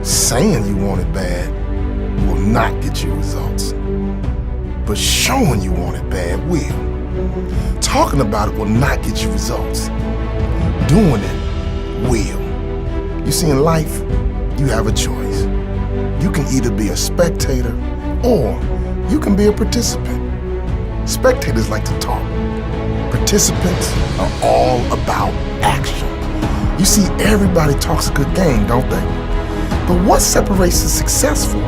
Saying you want it bad will not get you results. But showing you want it bad will. Talking about it will not get you results. Doing it will. You see, in life, you have a choice. You can either be a spectator or you can be a participant. Spectators like to talk. Participants are all about action. You see, everybody talks a good game, don't they? But what separates the successful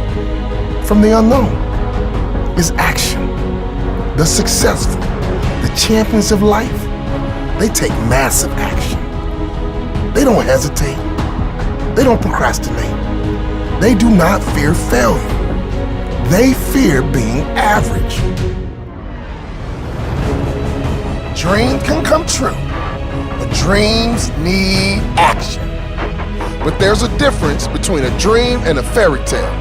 from the unknown is action. The successful, the champions of life, they take massive action. They don't hesitate. They don't procrastinate. They do not fear failure. They fear being average. Dreams can come true, but dreams need action. But there's a difference between a dream and a fairy tale.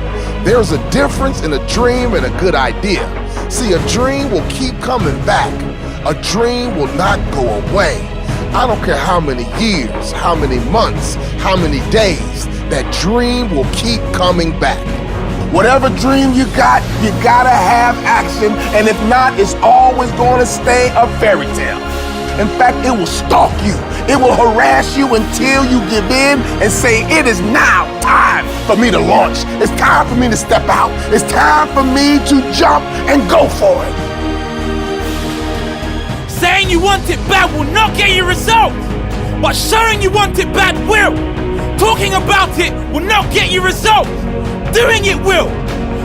There's a difference in a dream and a good idea. See, a dream will keep coming back. A dream will not go away. I don't care how many years, how many months, how many days, that dream will keep coming back. Whatever dream you gotta have action, and if not, it's always gonna stay a fairy tale. In fact, it will stalk you. It will harass you until you give in and say, it is now time for me to launch. It's time for me to step out. It's time for me to jump and go for it. Saying you want it bad will not get you results, but showing you want it bad will. Talking about it will not get you results. Doing it will.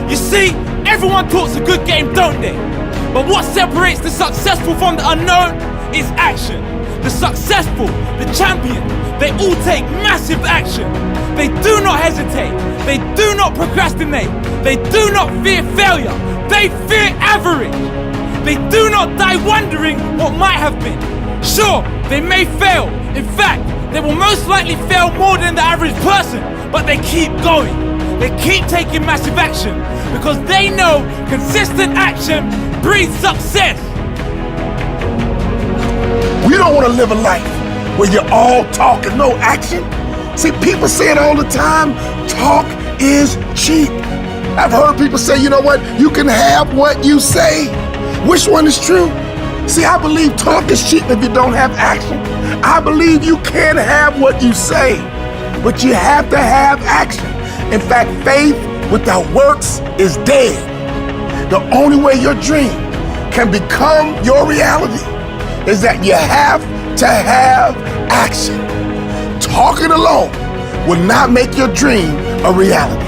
You see, everyone talks a good game, don't they? But what separates the successful from the unknown is action. The successful, the champion, they all take massive action. They do not hesitate. They do not procrastinate. They do not fear failure. They fear average. They do not die wondering what might have been. Sure, they may fail. In fact, they will most likely fail more than the average person, but they keep going. They keep taking massive action because they know consistent action breeds success. We don't want to live a life where you're all talk and no action. See, people say it all the time, talk is cheap. I've heard people say, you know what, you can have what you say. Which one is true? See, I believe talk is cheap if you don't have action. I believe you can have what you say, but you have to have action. In fact, faith without works is dead. The only way your dream can become your reality is that you have to have action. Talking alone will not make your dream a reality.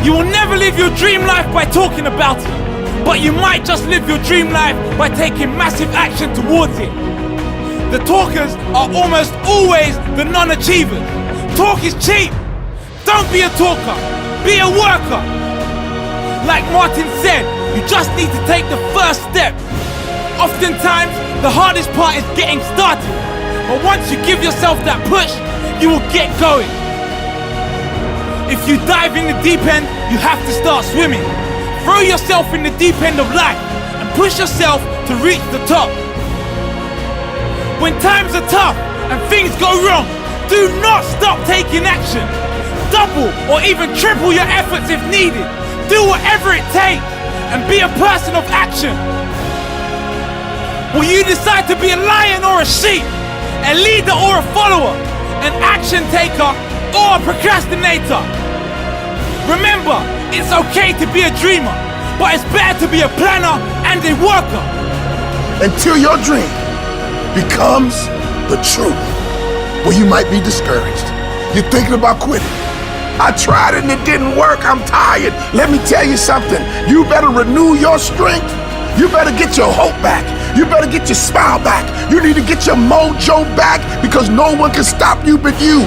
You will never live your dream life by talking about it, but you might just live your dream life by taking massive action towards it. The talkers are almost always the non-achievers. Talk is cheap. Don't be a talker, be a worker. Like Martin said, you just need to take the first step. Oftentimes, the hardest part is getting started. But once you give yourself that push, you will get going. If you dive in the deep end, you have to start swimming. Throw yourself in the deep end of life and push yourself to reach the top. When times are tough and things go wrong, do not stop taking action. Double or even triple your efforts if needed. Do whatever it takes and be a person of action. Will you decide to be a lion or a sheep? A leader or a follower? An action taker or a procrastinator? Remember, it's okay to be a dreamer, but it's better to be a planner and a worker. Until your dream becomes the truth, well, you might be discouraged. You're thinking about quitting. I tried it and it didn't work. I'm tired. Let me tell you something. You better renew your strength. You better get your hope back. You better get your smile back. You need to get your mojo back because no one can stop you but you.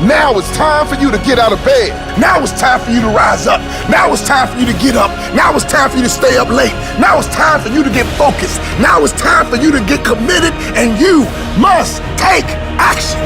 Now it's time for you to get out of bed. Now it's time for you to rise up. Now it's time for you to get up. Now it's time for you to stay up late. Now it's time for you to get focused. Now it's time for you to get committed, and you must take action.